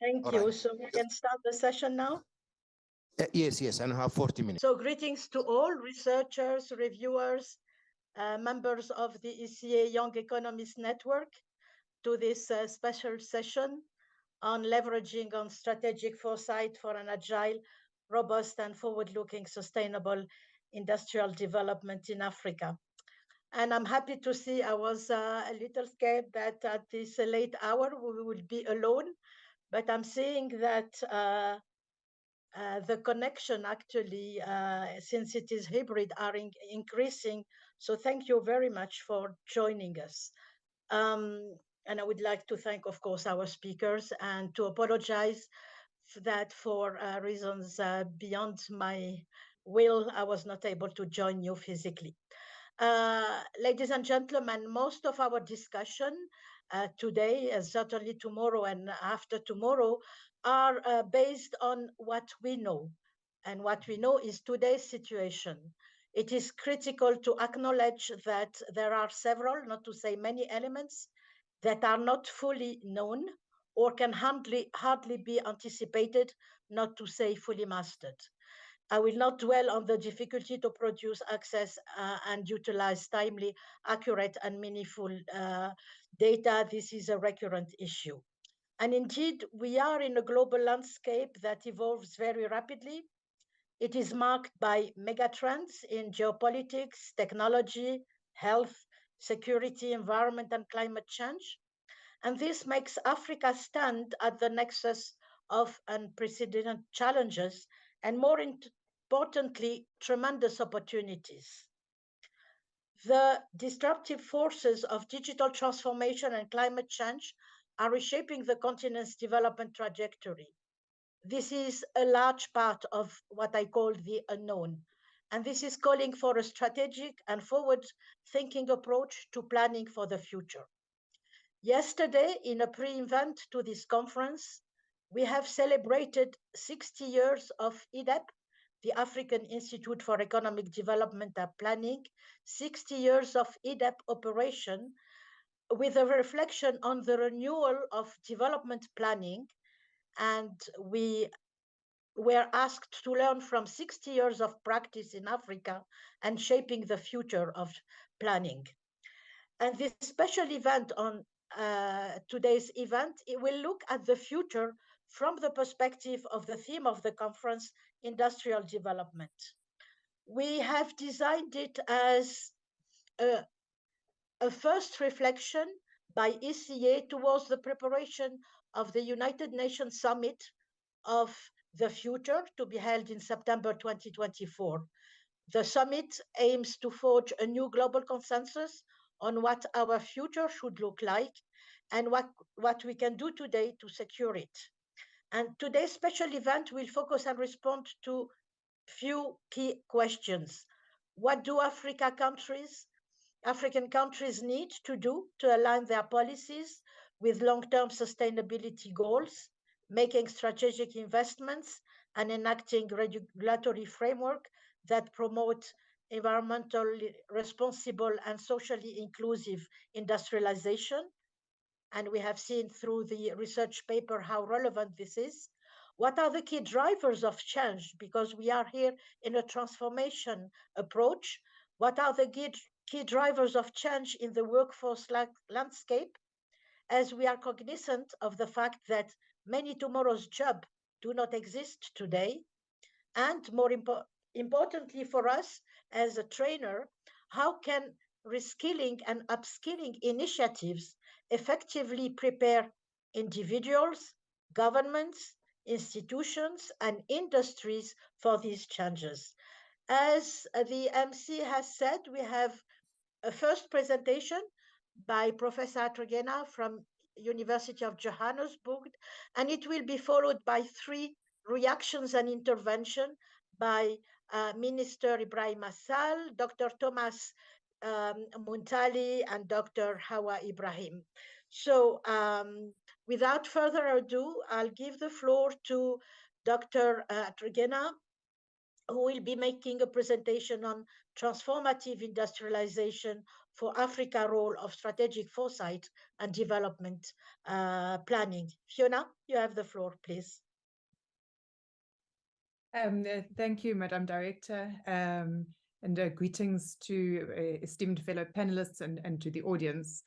Thank All you. right. So we can start the session now? Yes, and I have 40 minutes. So greetings to all researchers, reviewers, members of the ECA Young Economists Network to this special session on leveraging on strategic foresight for an agile, robust and forward-looking sustainable industrial development in Africa. And I'm happy to see, I was a little scared that at this late hour we would be alone, but I'm seeing that the connection actually, since it is hybrid, are increasing. So thank you very much for joining us. And I would like to thank, of course, our speakers and to apologize that for reasons beyond my will, I was not able to join you physically. Ladies and gentlemen, most of our discussion today, and certainly tomorrow and after tomorrow, are based on what we know. And what we know is today's situation. It is critical to acknowledge that there are several, not to say many elements, that are not fully known or can hardly be anticipated, not to say fully mastered. I will not dwell on the difficulty to produce, access, and utilize timely, accurate, and meaningful data. This is a recurrent issue. And indeed, we are in a global landscape that evolves very rapidly. It is marked by megatrends in geopolitics, technology, health, security, environment, and climate change. And this makes Africa stand at the nexus of unprecedented challenges and, more importantly, tremendous opportunities. The disruptive forces of digital transformation and climate change are reshaping the continent's development trajectory. This is a large part of what I call the unknown. And this is calling for a strategic and forward-thinking approach to planning for the future. Yesterday, in a pre-event to this conference, we have celebrated 60 years of IDEP, the African Institute for Economic Development and Planning, 60 years of IDEP operation, with a reflection on the renewal of development planning. And we were asked to learn from 60 years of practice in Africa and shaping the future of planning. And this special event on today's event, it will look at the future from the perspective of the theme of the conference, industrial development. We have designed it as a first reflection by ECA towards the preparation of the United Nations Summit of the Future to be held in September 2024. The summit aims to forge a new global consensus on what our future should look like and what we can do today to secure it. And today's special event will focus and respond to few key questions. What do African countries need to do to align their policies with long-term sustainability goals, making strategic investments and enacting regulatory framework that promote environmentally responsible and socially inclusive industrialization? And we have seen through the research paper how relevant this is. What are the key drivers of change? Because we are here in a transformation approach. What are the key drivers of change in the workforce landscape, as we are cognizant of the fact that many tomorrow's jobs do not exist today? And more importantly for us as a trainer, how can reskilling and upskilling initiatives effectively prepare individuals, governments, institutions, and industries for these changes? As the MC has said, we have a first presentation by Professor Atrogena from University of Johannesburg, and it will be followed by 3 reactions and intervention by Minister Ibrahim Assal, Dr. Thomas Muntali, and Dr. Hawa Ibrahim. So without further ado, I'll give the floor to Dr. Atrogena, who will be making a presentation on transformative industrialization for Africa role of strategic foresight and development planning. Fiona, you have the floor, please. Thank you, Madam Director, and greetings to esteemed fellow panelists and to the audience.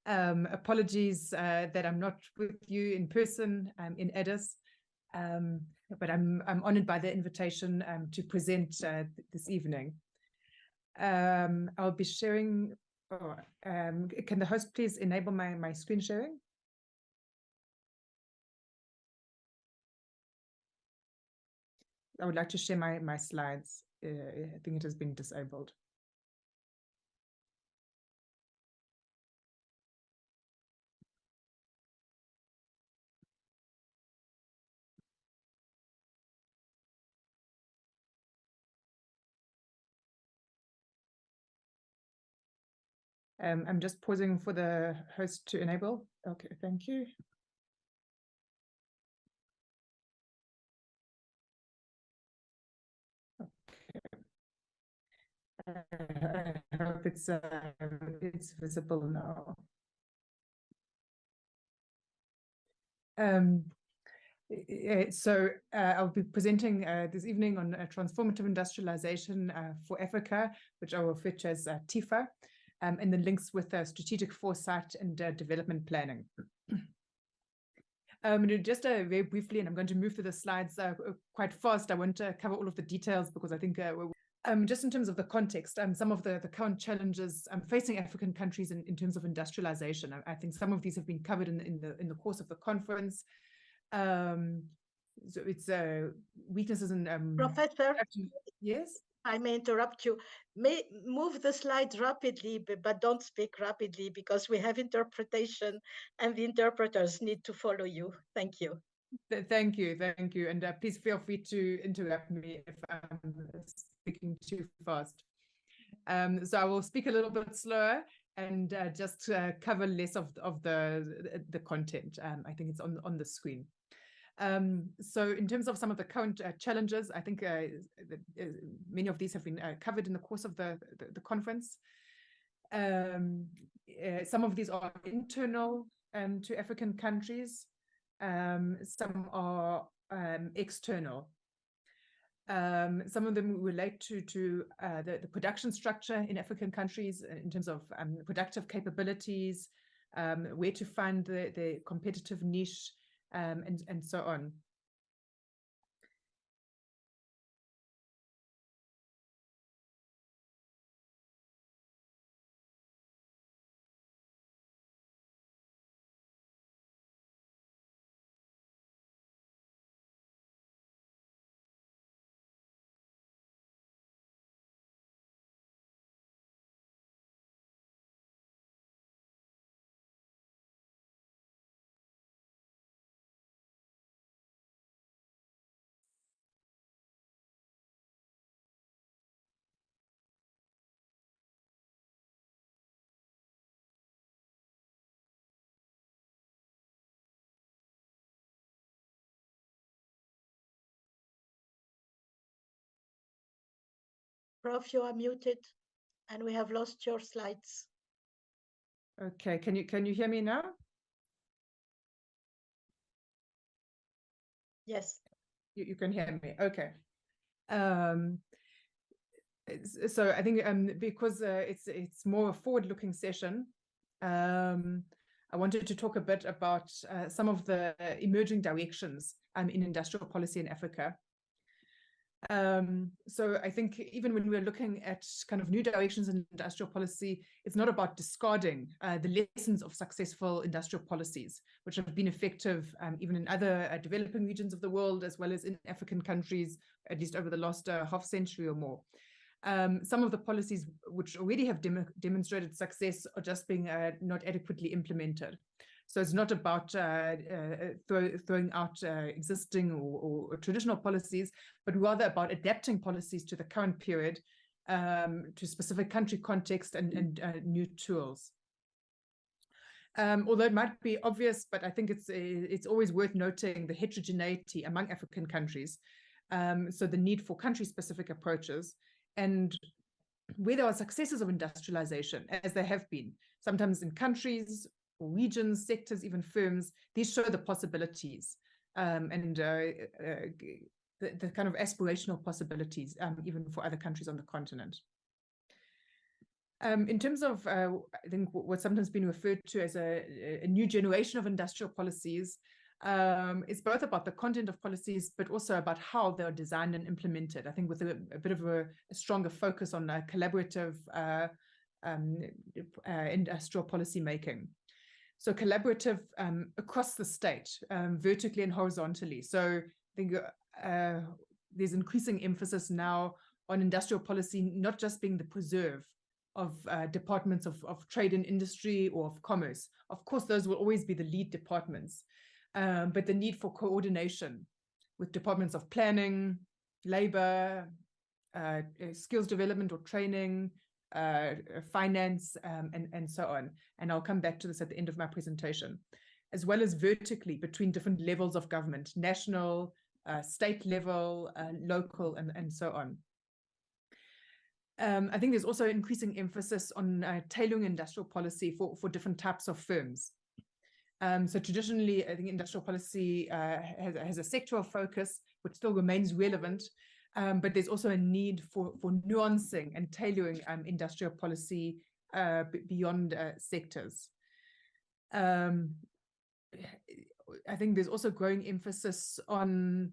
Apologies that I'm not with you in person in Addis, but I'm honored by the invitation to present this evening. I'll be sharing. Can the host please enable my screen sharing? I would like to share my slides. I think it has been disabled. I'm just pausing for the host to enable. Okay, thank you. Okay. I hope it's visible now. So I'll be presenting this evening on transformative industrialization for Africa, which I will refer to as TIFA, and the links with strategic foresight and development planning. Just very briefly, and I'm going to move through the slides quite fast. I won't cover all of the details because I think just in terms of the context, some of the current challenges facing African countries in terms of industrialization. I think some of these have been covered in the course of the conference. So it's weaknesses in Professor, yes, I may interrupt you. May move the slides rapidly, but don't speak rapidly because we have interpretation and the interpreters need to follow you. Thank you. Thank you, and please feel free to interrupt me if I'm speaking too fast. So I will speak a little bit slower and just cover less of the content. I think it's on the screen. So in terms of some of the current challenges, I think many of these have been covered in the course of the conference. Some of these are internal to African countries. Some are external. Some of them relate to the production structure in African countries in terms of productive capabilities, where to find the competitive niche, and so on. Prof, you are muted and we have lost your slides. Okay, can you hear me now? Yes. You can hear me. Okay. So I think because it's more a forward-looking session, I wanted to talk a bit about some of the emerging directions in industrial policy in Africa. So I think even when we're looking at kind of new directions in industrial policy, it's not about discarding the lessons of successful industrial policies, which have been effective even in other developing regions of the world, as well as in African countries, at least over the last half century or more. Some of the policies which already have demonstrated success are just being not adequately implemented. So it's not about throwing out existing or traditional policies, but rather about adapting policies to the current period, to specific country context and new tools. Although it might be obvious, but I think it's always worth noting the heterogeneity among African countries. So the need for country-specific approaches. And where there are successes of industrialization, as there have been, sometimes in countries or regions, sectors, even firms, these show the possibilities and the kind of aspirational possibilities, even for other countries on the continent. In terms of, I think, what's sometimes been referred to as a new generation of industrial policies, it's both about the content of policies, but also about how they're designed and implemented. I think with a bit of a stronger focus on collaborative industrial policy making. So collaborative across the state, vertically and horizontally. So I think there's increasing emphasis now on industrial policy, not just being the preserve of departments of trade and industry or of commerce. Of course, those will always be the lead departments, but the need for coordination with departments of planning, labor, skills development or training, finance, and so on. And I'll come back to this at the end of my presentation, as well as vertically between different levels of government, national, state level, local, and so on. I think there's also increasing emphasis on tailoring industrial policy for different types of firms. So traditionally, I think industrial policy has a sectoral focus, which still remains relevant, but there's also a need for nuancing and tailoring industrial policy beyond sectors. I think there's also growing emphasis on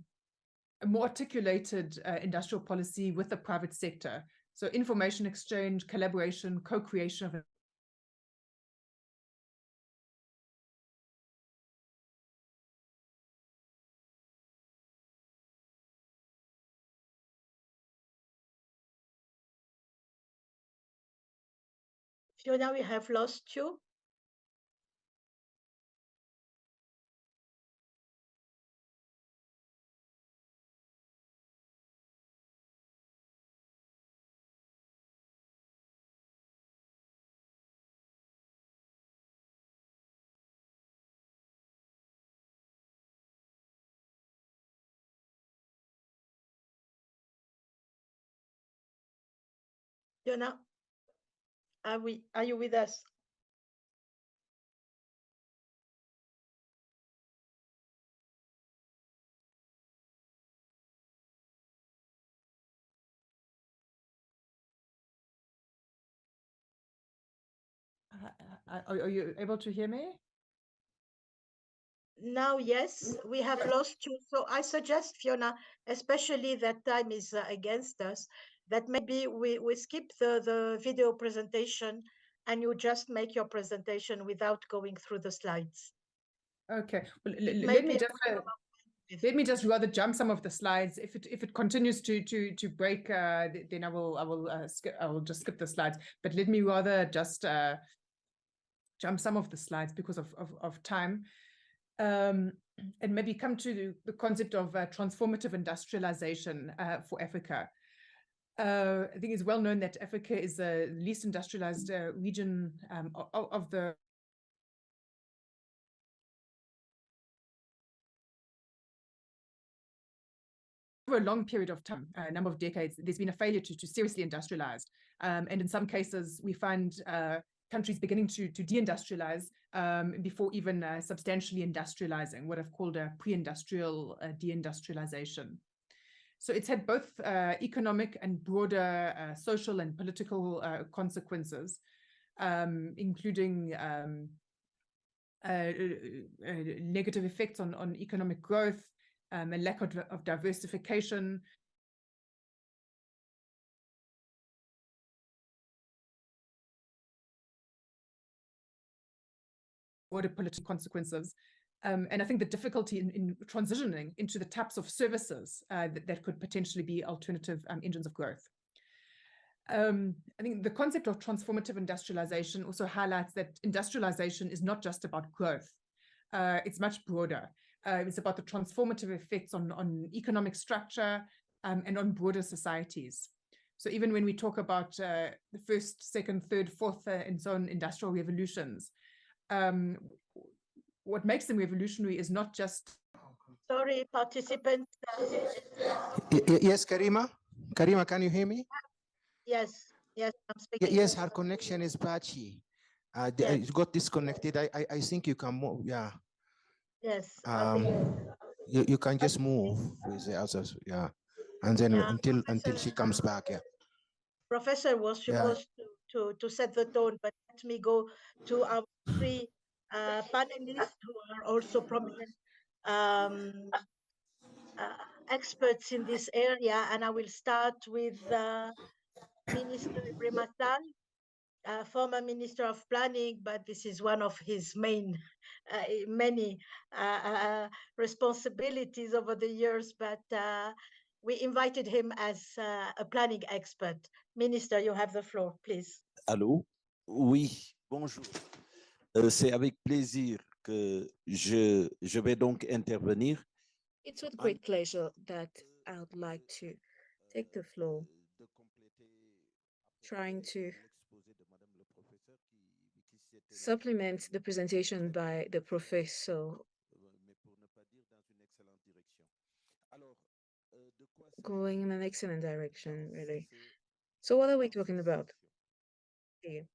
a more articulated industrial policy with the private sector. So information exchange, collaboration, co-creation of Fiona, we have lost you. Fiona, are you with us? Are you able to hear me? Now, yes, we have lost you. So I suggest, Fiona, especially that time is against us, that maybe we skip the video presentation and you just make your presentation without going through the slides. Okay, well, Maybe let me just rather jump some of the slides. If it continues to break, then I will just skip the slides. But let me rather just jump some of the slides because of time, and maybe come to the concept of transformative industrialization for Africa. I think it's well known that Africa is the least industrialized region of the over a long period of time, a number of decades, there's been a failure to seriously industrialize. And in some cases, we find countries beginning to deindustrialize before even substantially industrializing, what I've called a pre-industrial deindustrialization. So it's had both economic and broader social and political consequences, including negative effects on economic growth, a lack of diversification, broader political consequences. And I think the difficulty in transitioning into the types of services that could potentially be alternative engines of growth. I think the concept of transformative industrialization also highlights that industrialization is not just about growth. It's much broader. It's about the transformative effects on economic structure and on broader societies. So even when we talk about the first, second, third, fourth, and so on industrial revolutions, what makes them revolutionary is not just... Sorry, participants. Yes, Karima? Karima, can you hear me? Yes, Yes, I'm speaking. Yes, her connection is patchy. Yes. It got disconnected. I think you can move. Yeah. Yes. You can just move with the others. Yeah. And then Yeah, until she comes back. Yeah. Professor was Yeah. supposed to set the tone, but let me go to our three panelists who are also prominent um, experts in this area. And I will start with Minister Ibrahim, former Minister of Planning, but this is one of his many responsibilities over the years. But we invited him as a planning expert. Minister, you have the floor, please. Allô? Oui, bonjour. C'est avec plaisir que je vais donc intervenir. It's with great pleasure that I would like to take the floor, trying to supplement the presentation by the professor, going in an excellent direction, really. So what are we talking about here?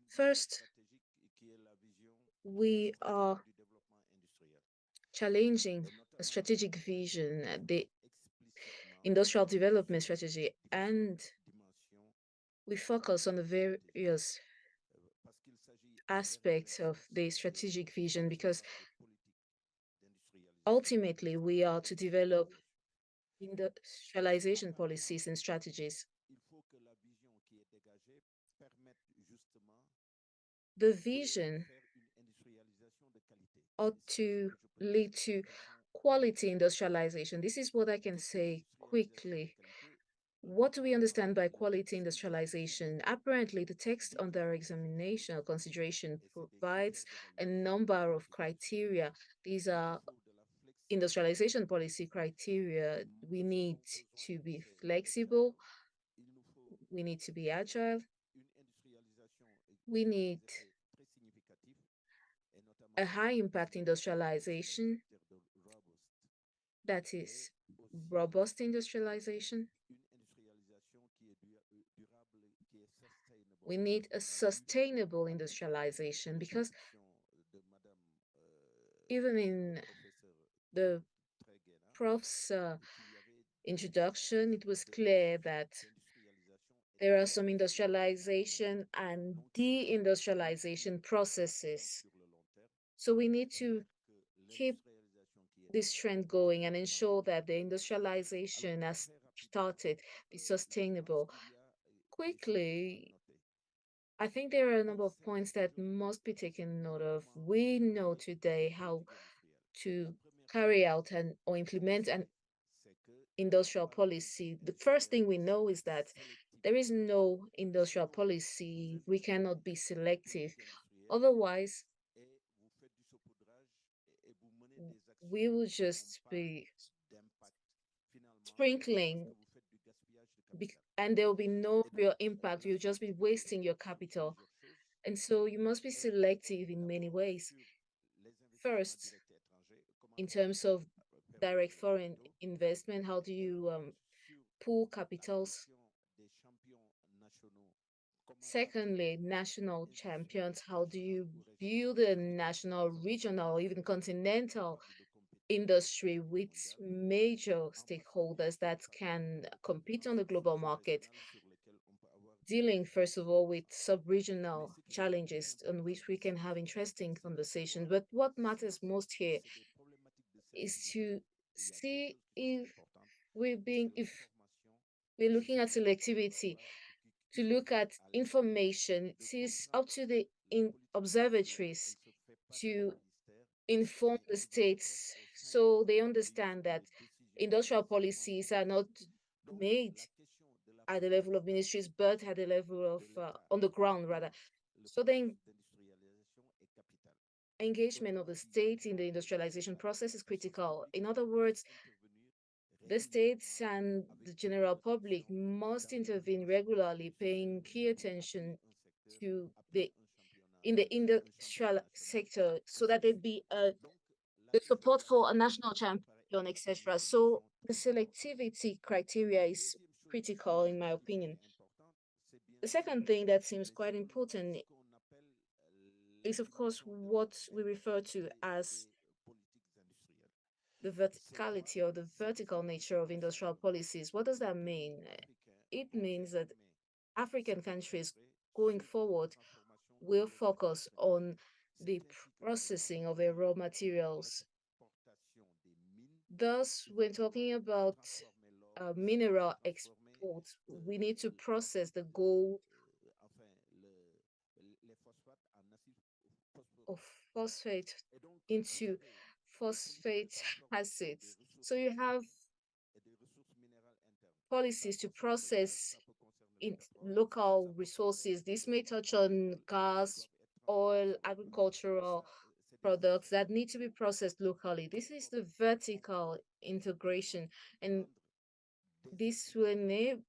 First, we are challenging a strategic vision, the industrial development strategy, and we focus on the various aspects of the strategic vision because ultimately we are to develop industrialization policies and strategies. The vision ought to lead to quality industrialization. This is what I can say quickly. What do we understand by quality industrialization? Apparently, the text under examination or consideration provides a number of criteria. These are industrialization policy criteria. We need to be flexible. We need to be agile. We need a high impact industrialization that is robust industrialization. We need a sustainable industrialization because even in the prof's introduction, it was clear that there are some industrialization and deindustrialization processes. So we need to keep this trend going and ensure that the industrialization has started be sustainable. Quickly, I think there are a number of points that must be taken note of. We know today how to carry out or implement an industrial policy. The first thing we know is that there is no industrial policy. We cannot be selective. Otherwise, we will just be sprinkling and there will be no real impact. You'll just be wasting your capital. And so you must be selective in many ways. First, in terms of direct foreign investment, how do you pool capitals? Secondly, national champions, how do you build a national, regional, even continental industry with major stakeholders that can compete on the global market, dealing first of all with sub-regional challenges on which we can have interesting conversations. But what matters most here is to see if if we're looking at selectivity, to look at information. It is up to the observatories to inform the states so they understand that industrial policies are not made at the level of ministries, but at the level of on the ground rather. So the engagement of the state in the industrialization process is critical. In other words, the states and the general public must intervene regularly, paying key attention to the industrial sector so that there be the support for a national etc. So the selectivity criteria is critical in my opinion. The second thing that seems quite important is, of course, what we refer to as the verticality or the vertical nature of industrial policies. What does that mean? It means that African countries going forward will focus on the processing of their raw materials. Thus, when talking about mineral exports, we need to process the gold of phosphate into phosphate acids. So you have policies to process in local resources. This may touch on gas, oil, agricultural products that need to be processed locally. This is the vertical integration, and this will enable,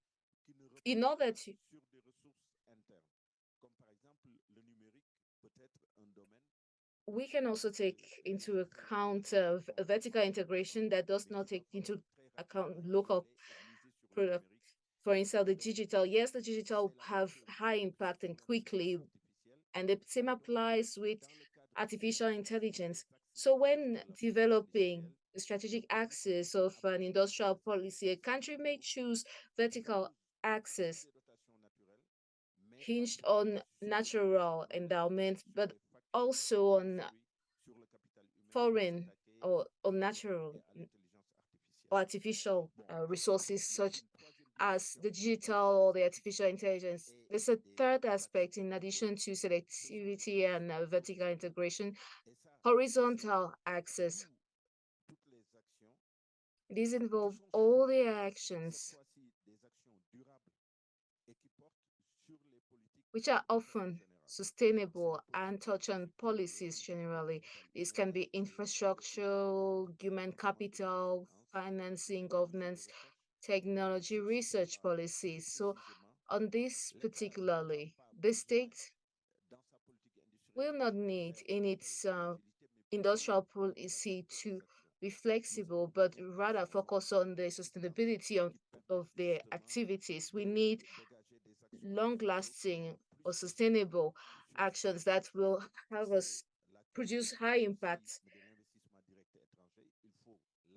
in order to, we can also take into account a vertical integration that does not take into account local product. For instance, the digital, yes, the digital have high impact and quickly, and the same applies with artificial intelligence. So when developing the strategic axis of an industrial policy, a country may choose vertical axis hinged on natural endowment, but also on foreign or natural or artificial resources such as the digital or the artificial intelligence. There's a third aspect in addition to selectivity and vertical integration, horizontal access. These involve all the actions which are often sustainable and touch on policies generally. This can be infrastructure, human capital, financing, governance, technology, research policies. So on this particularly, the state will not need in its industrial policy to be flexible, but rather focus on the sustainability of the activities. We need long-lasting or sustainable actions that will have us produce high impact.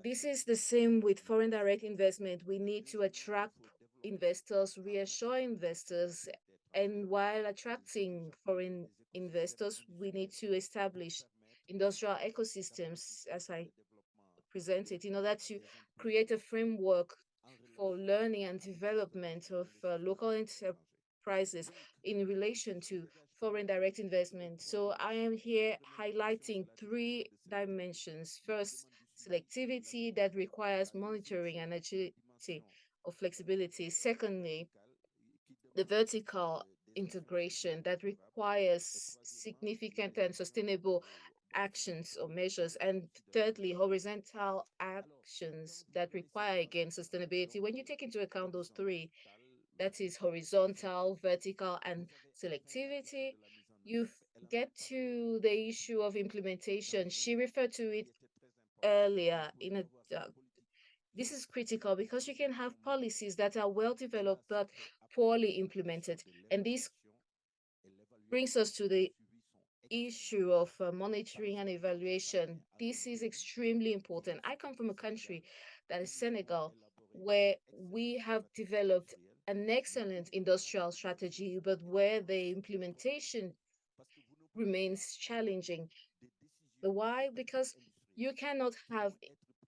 This is the same with foreign direct investment. We need to attract investors, reassure investors, and while attracting foreign investors, we need to establish industrial ecosystems, as I presented, in order to create a framework for learning and development of local enterprises in relation to foreign direct investment. So I am here highlighting three dimensions. First, selectivity that requires monitoring and agility or flexibility. Secondly, the vertical integration that requires significant and sustainable actions or measures. And thirdly, horizontal actions that require, again, sustainability. When you take into account those three, that is horizontal, vertical, and selectivity, you get to the issue of implementation. She referred to it earlier in a this is critical because you can have policies that are well developed but poorly implemented. And this brings us to the issue of monitoring and evaluation. This is extremely important. I come from a country that is Senegal, where we have developed an excellent industrial strategy, but where the implementation remains challenging. Why? Because you cannot have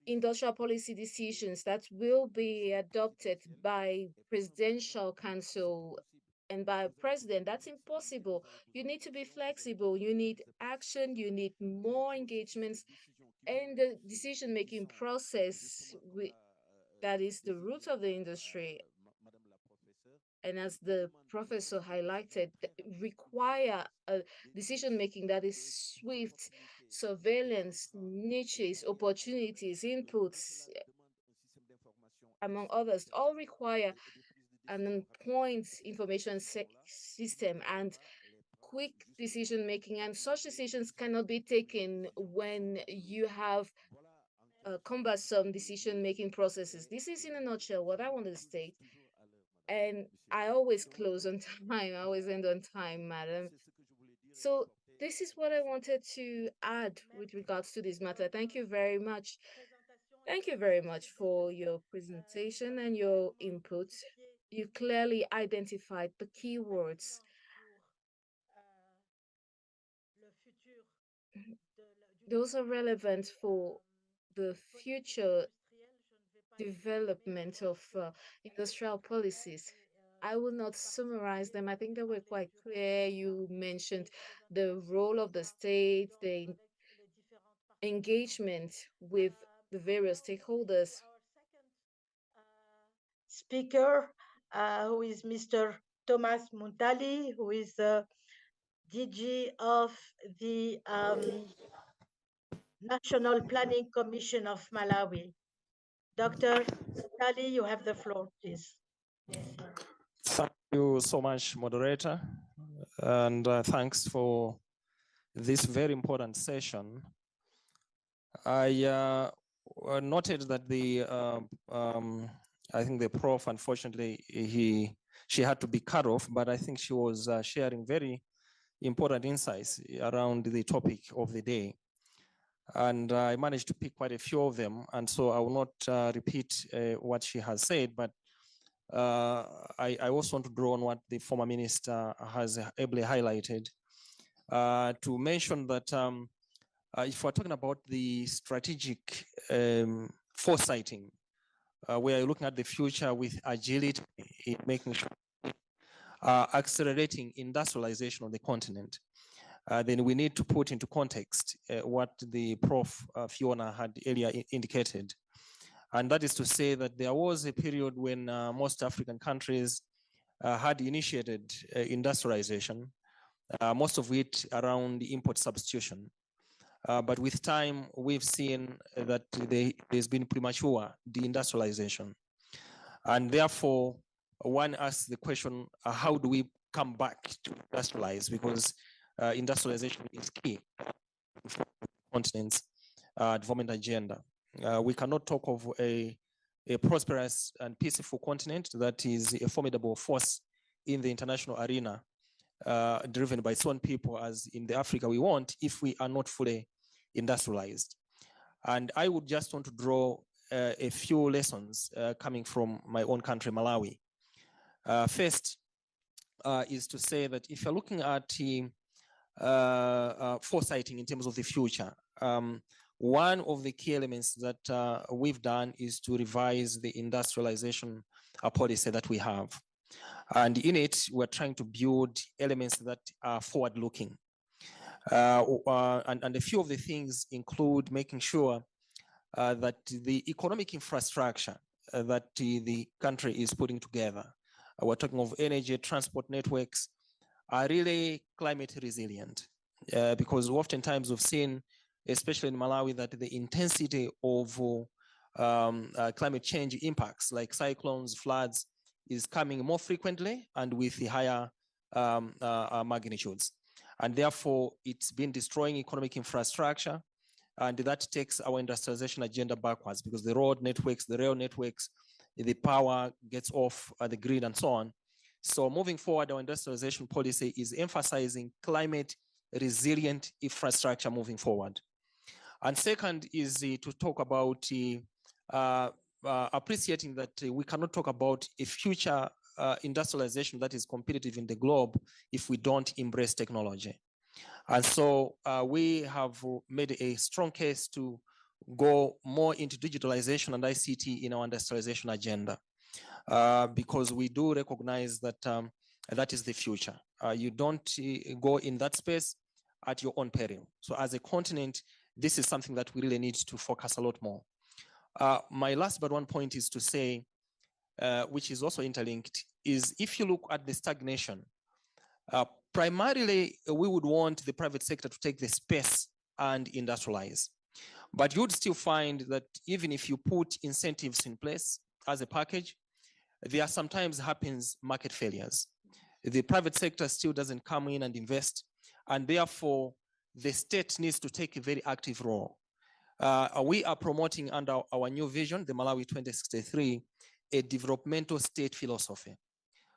industrial policy decisions that will be adopted by presidential council and by a president. That's impossible. You need to be flexible. You need action. You need more engagements and the decision-making process that is the root of the industry. And as the professor highlighted, require a decision-making that is swift, surveillance, niches, opportunities, inputs, among others, all require an on-point information system and quick decision making. And such decisions cannot be taken when you have cumbersome decision-making processes. This is in a nutshell what I want to state. And I always close on time. I always end on time, madam. So this is what I wanted to add with regards to this matter. Thank you very much. Thank you very much for your presentation and your input. You clearly identified the keywords. Those are relevant for the future development of industrial policies. I will not summarize them. I think they were quite clear. You mentioned the role of the state, the engagement with the various stakeholders. Speaker, who is Mr. Thomas Muntali, who is the DG of the National Planning Commission of Malawi. Dr. Muntali, you have the floor, please. Thank you so much, moderator, and thanks for this very important session. I noted that I think the prof, unfortunately, she had to be cut off, but I think she was sharing very important insights around the topic of the day. And I managed to pick quite a few of them. And so I will not repeat what she has said, but I also want to draw on what the former minister has ably highlighted to mention that if we're talking about the strategic foresighting, we are looking at the future with agility, in making sure accelerating industrialization of the continent. Then we need to put into context what the Prof. Fiona had earlier indicated. And that is to say that there was a period when most African countries had initiated industrialization, most of it around import substitution. But with time, we've seen that there's been premature deindustrialization. And therefore, one asks the question, how do we come back to industrialize? Because industrialization is key for the continent's development agenda. We cannot talk of a prosperous and peaceful continent that is a formidable force in the international arena, driven by its own people, as in the Africa we want, if we are not fully industrialized. And I would just want to draw a few lessons coming from my own country, Malawi. First is to say that if you're looking at foresighting in terms of the future, one of the key elements that we've done is to revise the industrialization policy that we have. And in it, we're trying to build elements that are forward-looking. And a few of the things include making sure that the economic infrastructure that the country is putting together, we're talking of energy, transport networks, are really climate resilient. Because oftentimes we've seen, especially in Malawi, that the intensity of climate change impacts like cyclones, floods, is coming more frequently and with the higher magnitudes. And therefore, it's been destroying economic infrastructure, and that takes our industrialization agenda backwards because the road networks, the rail networks, the power gets off the grid and so on. So moving forward, our industrialization policy is emphasizing climate resilient infrastructure moving forward. And second is to talk about appreciating that we cannot talk about a future industrialization that is competitive in the globe if we don't embrace technology. And so we have made a strong case to go more into digitalization and ICT in our industrialization agenda, because we do recognize that that is the future. You don't go in that space at your own peril. So as a continent, this is something that we really need to focus a lot more. My last but one point is to say, which is also interlinked, is if you look at the stagnation, primarily we would want the private sector to take the space and industrialize. But you'd still find that even if you put incentives in place as a package, there sometimes happens market failures. The private sector still doesn't come in and invest, and therefore the state needs to take a very active role. We are promoting under our new vision, the Malawi 2063, a developmental state philosophy,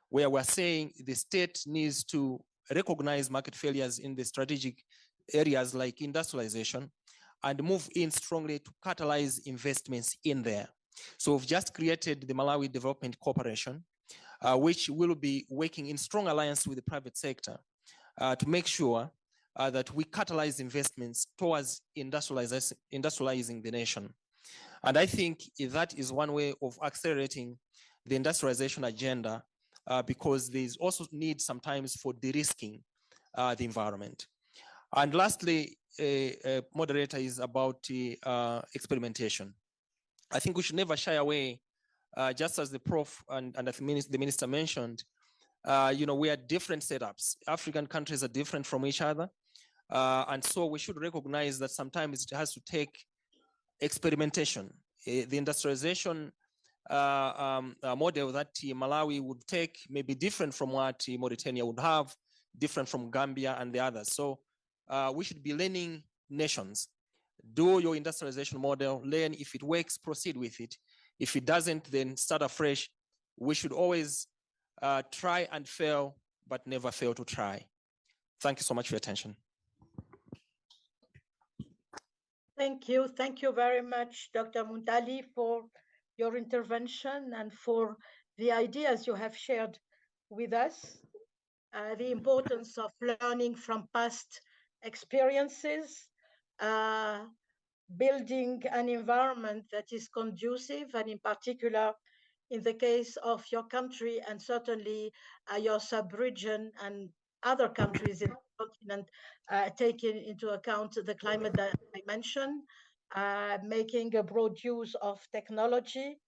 where we're saying the state needs to recognize market failures in the strategic areas like industrialization and move in strongly to catalyze investments in there. So we've just created the Malawi Development Corporation, which will be working in strong alliance with the private sector to make sure that we catalyze investments towards industrializing the nation. And I think that is one way of accelerating the industrialization agenda, because there's also need sometimes for de-risking the environment. And lastly, moderator, is about experimentation. I think we should never shy away, just as the prof and the minister mentioned, we are different setups. African countries are different from each other. And so we should recognize that sometimes it has to take experimentation. The industrialization model that Malawi would take may be different from what Mauritania would have, different from Gambia and the others. So we should be learning nations. Do your industrialization model, learn. If it works, proceed with it. If it doesn't, then start afresh. We should always try and fail, but never fail to try. Thank you so much for your attention. Thank you. Thank you very much, Dr. Muntali, for your intervention and for the ideas you have shared with us. The importance of learning from past experiences, building an environment that is conducive, and in particular, in the case of your country and certainly your sub-region and other countries in the continent, taking into account the climate dimension, making a broad use of technology.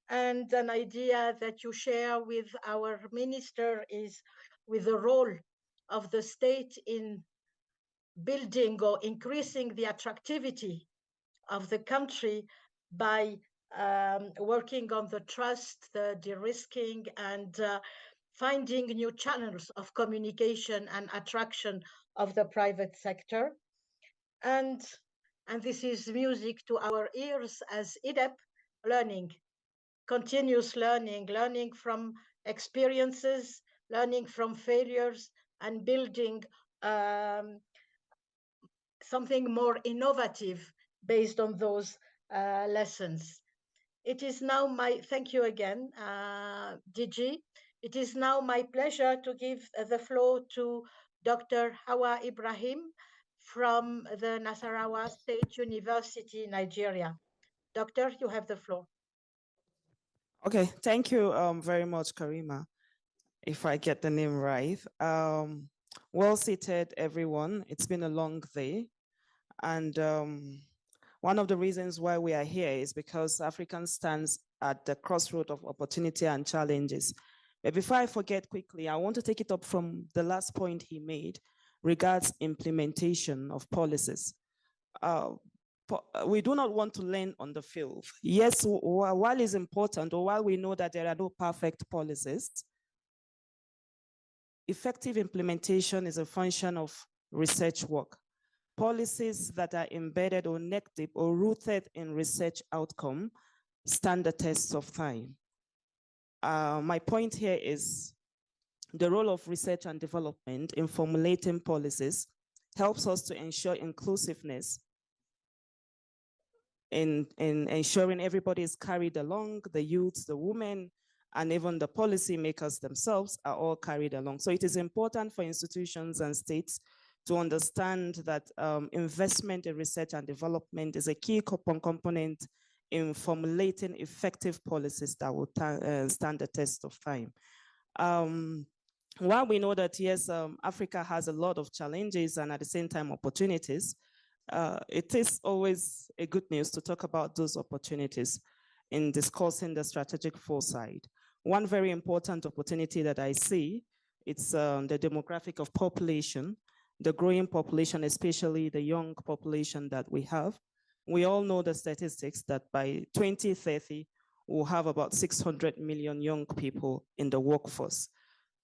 And an idea that you share with our minister is with the role of the state in building or increasing the attractivity of the country by working on the trust, the de-risking, and finding new channels of communication and attraction of the private sector. And this is music to our ears as IDEP, learning, continuous learning, learning from experiences, learning from failures, and building something more innovative based on those lessons. It is now thank you again, DG. It is now my pleasure to give the floor to Dr. Hawa Ibrahim from the Nasarawa State University, Nigeria. Doctor, you have the floor. Okay, thank you very much, Karima, if I get the name right. Well seated, everyone. It's been a long day. And one of the reasons why we are here is because Africa stands at the crossroad of opportunity and challenges. But before I forget quickly, I want to take it up from the last point he made regards implementation of policies. We do not want to learn on the field. Yes, while it's important, or while we know that there are no perfect policies, effective implementation is a function of research work. Policies that are embedded or neck deep or rooted in research outcome stand the test of time. My point here is the role of research and development in formulating policies helps us to ensure inclusiveness in ensuring everybody is carried along, the youths, the women, and even the policymakers themselves are all carried along. So it is important for institutions and states to understand that investment in research and development is a key component in formulating effective policies that will stand the test of time. While we know that, yes, Africa has a lot of challenges and at the same time opportunities, it is always a good news to talk about those opportunities in discussing the strategic foresight. One very important opportunity that I see, it's the demographic of population, the growing population, especially the young population that we have. We all know the statistics that by 2030, we'll have about 600 million young people in the workforce.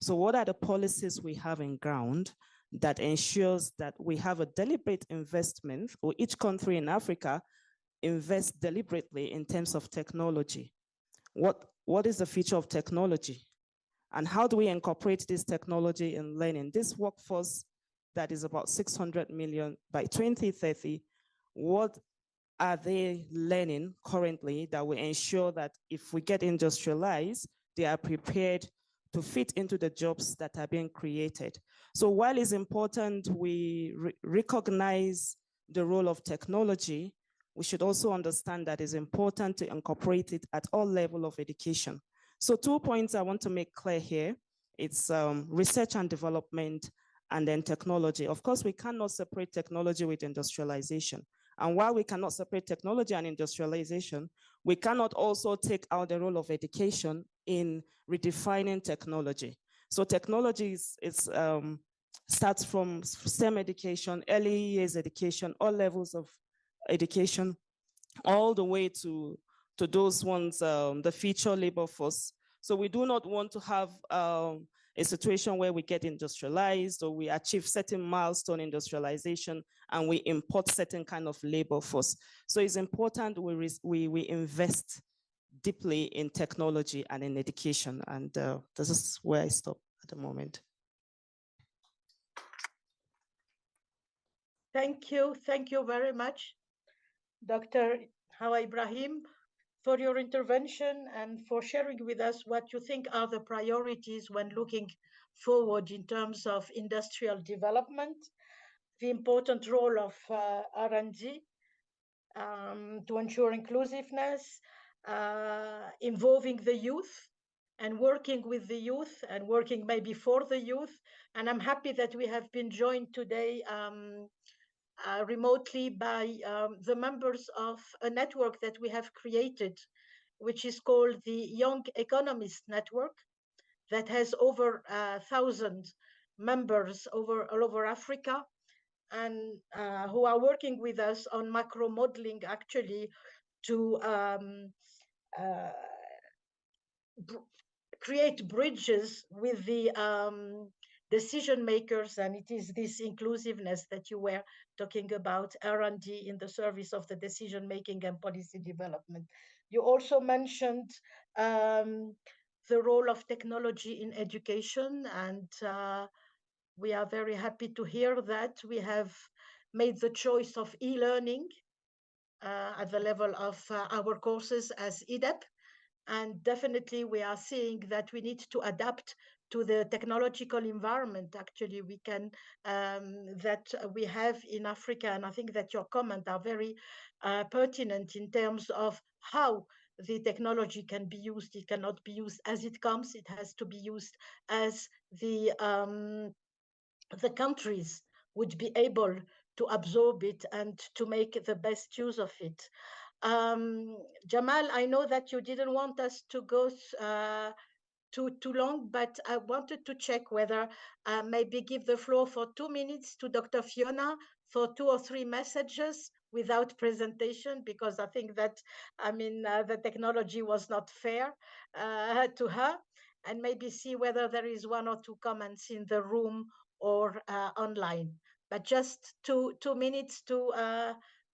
So what are the policies we have in ground that ensures that we have a deliberate investment, or each country in Africa invest deliberately in terms of technology. What is the future of technology? And how do we incorporate this technology in learning? This workforce that is about 600 million by 2030, what are they learning currently that will ensure that if we get industrialized, they are prepared to fit into the jobs that are being created? So while it's important we recognize the role of technology, we should also understand that it's important to incorporate it at all levels of education. So 2 points I want to make clear here. It's research and development and then technology. Of course, we cannot separate technology with industrialization. And while we cannot separate technology and industrialization, we cannot also take out the role of education in redefining technology. So technology starts from STEM education, early years education, all levels of education, all the way to those ones, the future labor force. So we do not want to have a situation where we get industrialized or we achieve certain milestone industrialization and we import certain kind of labor force. So it's important we invest deeply in technology and in education. And this is where I stop at the moment. Thank you very much, Dr. Hawa Ibrahim, for your intervention and for sharing with us what you think are the priorities when looking forward in terms of industrial development, the important role of R&D to ensure inclusiveness, involving the youth and working with the youth and working maybe for the youth. And I'm happy that we have been joined today remotely by the members of a network that we have created, which is called the Young Economist Network, that has over 1,000 members all over Africa, and who are working with us on macro modeling, actually, to create bridges with the decision makers. And it is this inclusiveness that you were talking about, R&D in the service of the decision making and policy development. You also mentioned the role of technology in education, and we are very happy to hear that we have made the choice of e-learning at the level of our courses as EDEP. And definitely we are seeing that we need to adapt to the technological environment, actually, we can that we have in Africa. And I think that your comments are very pertinent in terms of how the technology can be used. It cannot be used as it comes. It has to be used as the countries would be able to absorb it and to make the best use of it. Jamal, I know that you didn't want us to go too long, but I wanted to check whether maybe give the floor for 2 minutes to Dr. Fiona for 2 or 3 messages without presentation, because I think that, the technology was not fair to her, and maybe see whether there is 1 or 2 comments in the room or online. But just 2 minutes to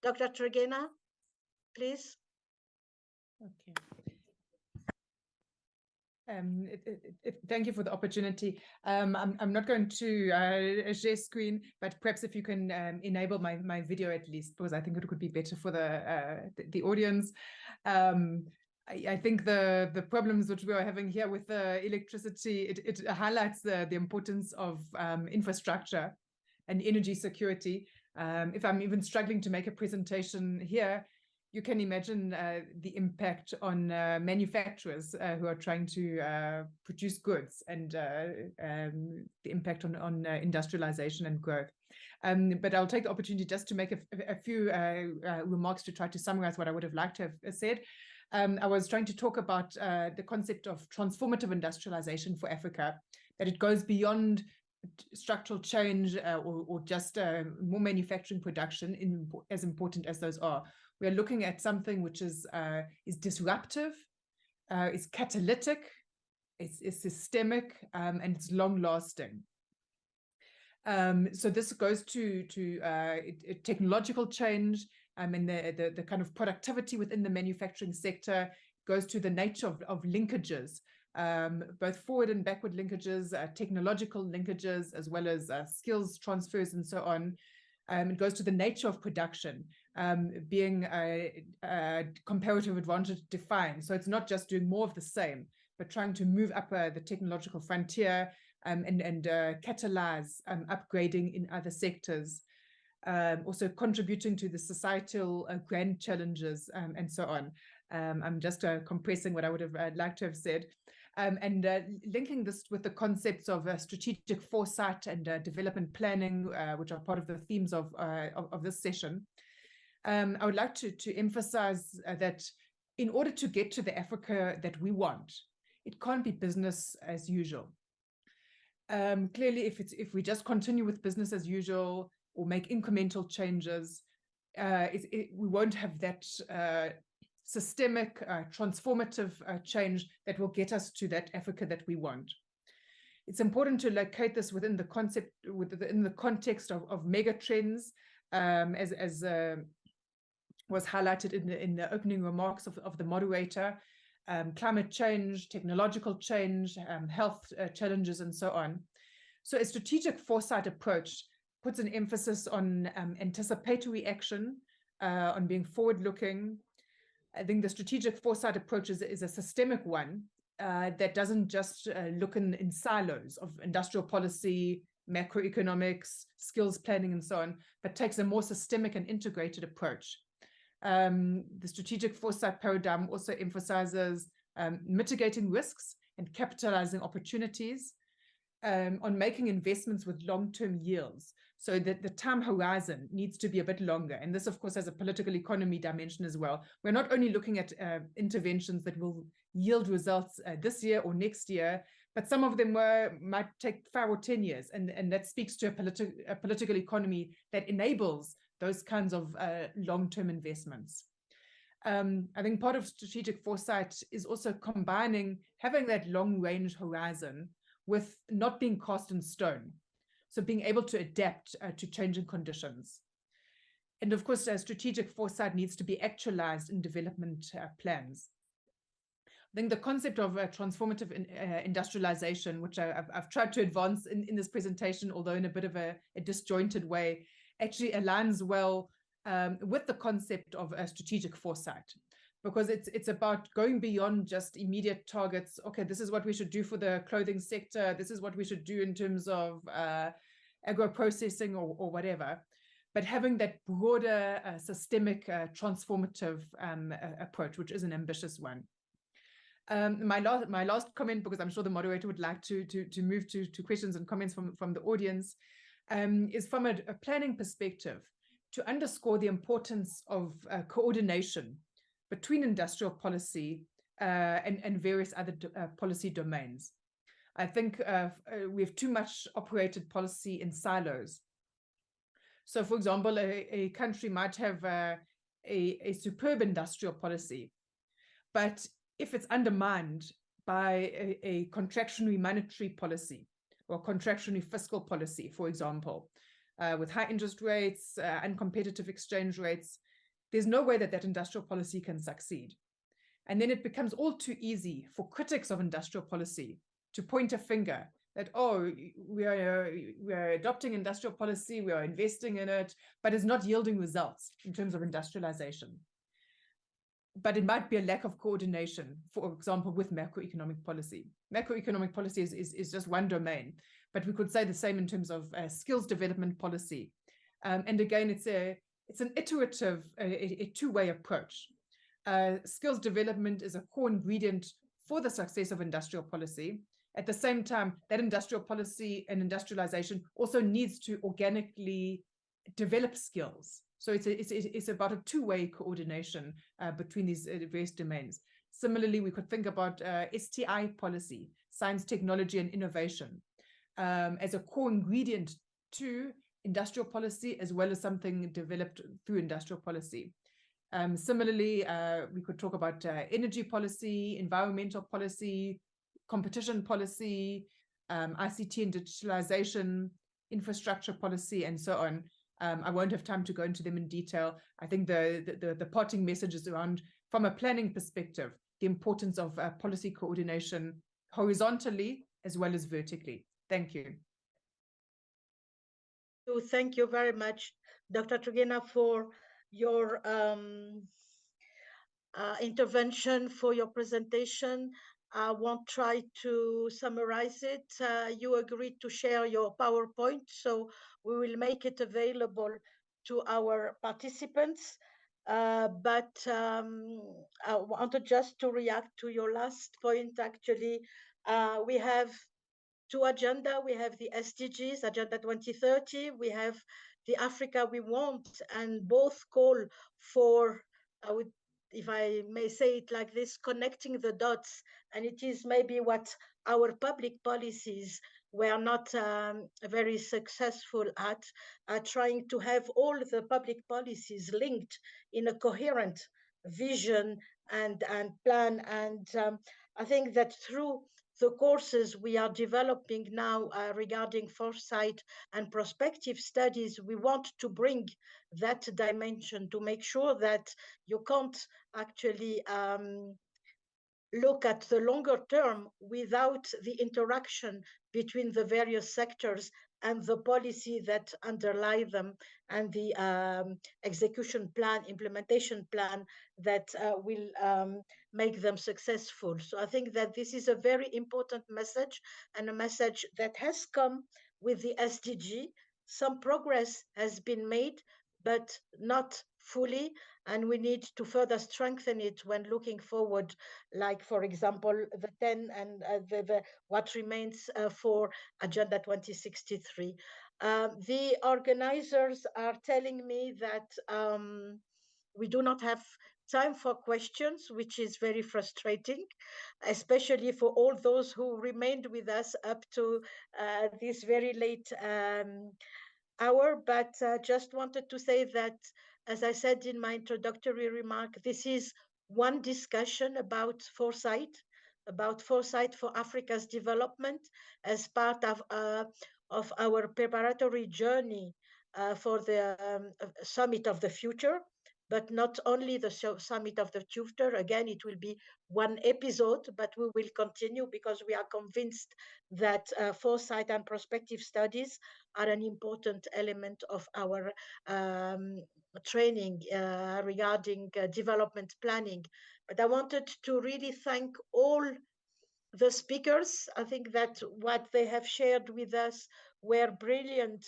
Dr. Tregena, please. Okay. Thank you for the opportunity. I'm not going to share screen, but perhaps if you can enable my video at least, because I think it could be better for the audience. I think the problems which we are having here with the electricity, it highlights the importance of infrastructure and energy security. If I'm even struggling to make a presentation here, you can imagine the impact on manufacturers who are trying to produce goods, and the impact on industrialization and growth. But I'll take the opportunity just to make a few remarks to try to summarize what I would have liked to have said. I was trying to talk about the concept of transformative industrialization for Africa, that it goes beyond structural change or just more manufacturing production, as important as those are. We are looking at something which is disruptive, is catalytic, it's systemic, and it's long-lasting. So this goes to technological change, and the kind of productivity within the manufacturing sector, goes to the nature of linkages, both forward and backward linkages, technological linkages, as well as skills transfers and so on. It goes to the nature of production, being a comparative advantage defined. So it's not just doing more of the same, but trying to move up the technological frontier and catalyze upgrading in other sectors. Also contributing to the societal grand challenges and so on. I'm just compressing what I would have liked to have said. And linking this with the concepts of strategic foresight and development planning, which are part of the themes of this session. I would like to emphasize that in order to get to the Africa that we want, it can't be business as usual. Clearly, if we just continue with business as usual or make incremental changes, we won't have that systemic, transformative change that will get us to that Africa that we want. It's important to locate this within the context of mega trends, as was highlighted in the opening remarks of the moderator, climate change, technological change, health challenges, and so on. So a strategic foresight approach puts an emphasis on anticipatory action, on being forward-looking. I think the strategic foresight approach is a systemic one that doesn't just look in silos of industrial policy, macroeconomics, skills planning, and so on, but takes a more systemic and integrated approach. The strategic foresight paradigm also emphasizes mitigating risks and capitalizing opportunities, on making investments with long-term yields. So that the time horizon needs to be a bit longer. And this, of course, has a political economy dimension as well. We're not only looking at interventions that will yield results this year or next year, but some of them might take 5 or 10 years. And that speaks to a political economy that enables those kinds of long-term investments. I think part of strategic foresight is also having that long-range horizon with not being cast in stone. So being able to adapt to changing conditions. And of course, strategic foresight needs to be actualized in development plans. I think the concept of transformative industrialization, which I've tried to advance in this presentation, although in a bit of a disjointed way, actually aligns well with the concept of strategic foresight. Because it's about going beyond just immediate targets. Okay, this is what we should do for the clothing sector. This is what we should do in terms of agro-processing or whatever. But having that broader systemic transformative approach, which is an ambitious one. My last comment, because I'm sure the moderator would like to move to questions and comments from the audience, is from a planning perspective to underscore the importance of coordination between industrial policy and various other policy domains. I think we have too much operated policy in silos. So, for example, a country might have a superb industrial policy, but if it's undermined by a contractionary monetary policy or contractionary fiscal policy, for example, with high interest rates, uncompetitive exchange rates, there's no way that industrial policy can succeed. And then it becomes all too easy for critics of industrial policy to point a finger that, oh, we are adopting industrial policy, we are investing in it, but it's not yielding results in terms of industrialization. But it might be a lack of coordination, for example, with macroeconomic policy. Macroeconomic policy is just one domain, but we could say the same in terms of skills development policy. And again, it's an iterative, a two-way approach. Skills development is a core ingredient for the success of industrial policy. At the same time, that industrial policy and industrialization also needs to organically develop skills. So it's about a two-way coordination between these various domains. Similarly, we could think about STI policy, science, technology, and innovation, as a core ingredient to industrial policy, as well as something developed through industrial policy. Similarly, we could talk about energy policy, environmental policy, competition policy, ICT and digitalization, infrastructure policy, and so on. I won't have time to go into them in detail. I think the parting message is around, from a planning perspective, the importance of policy coordination horizontally as well as vertically. Thank you. Thank you very much, Dr. Trugena, for your intervention, for your presentation. I won't try to summarize it. You agreed to share your PowerPoint, so we will make it available to our participants. But I wanted just to react to your last point, actually. We have two agenda. We have the SDGs, Agenda 2030. We have the Africa we want, and both call for, if I may say it like this, connecting the dots. And it is maybe what our public policies were not very successful at, trying to have all the public policies linked in a coherent vision and plan. And I think that through the courses we are developing now regarding foresight and prospective studies, we want to bring that dimension to make sure that you can't actually look at the longer term without the interaction between the various sectors and the policy that underlie them, and the execution plan, implementation plan that will make them successful. So I think that this is a very important message, and a message that has come with the SDG. Some progress has been made, but not fully, and we need to further strengthen it when looking forward, like, for example, the 10 and what remains for Agenda 2063. The organizers are telling me that we do not have time for questions, which is very frustrating, especially for all those who remained with us up to this very late hour. But just wanted to say that, as I said in my introductory remark, this is one discussion about foresight for Africa's development as part of our preparatory journey for the Summit of the Future. But not only the Summit of the Future, again, it will be one episode, but we will continue, because we are convinced that foresight and prospective studies are an important element of our training regarding development planning. But I wanted to really thank all the speakers. I think that what they have shared with us were brilliant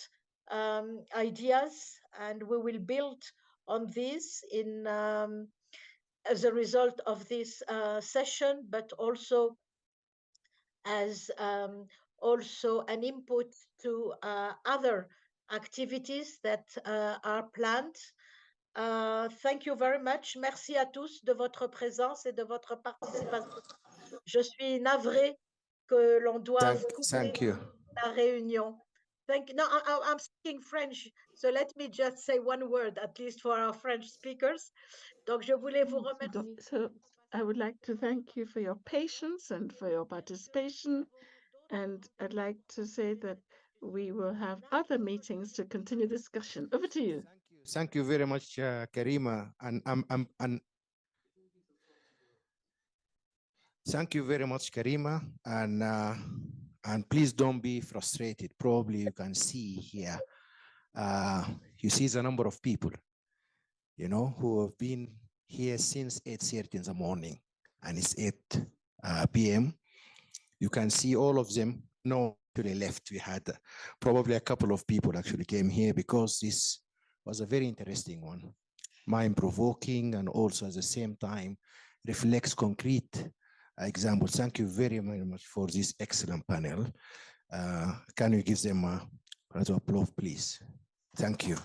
ideas, and we will build on this in as a result of this session, but also as also an input to other activities that are planned. Thank you very much. Merci à tous de votre présence et de votre participation. Je suis navrée que l'on doive Thank you. la réunion. No, I'm speaking French, so let me just say one word, at least for our French speakers. Donc, je voulais vous remercier. So I would like to thank you for your patience and for your participation. And I'd like to say that we will have other meetings to continue discussion. Over to you. Thank you very much, Karima. And thank you very much, Karima. And please don't be frustrated. Probably you can see here, you see the number of people, you know, who have been here since 8:30 in the morning, and it's 8 p.m. You can see all of them. No, to the left, we had probably a couple of people actually came here because this was a very interesting one, mind-provoking, and also at the same time reflects concrete examples. Thank you very, very much for this excellent panel. Can you give them a round of applause, please? Thank you.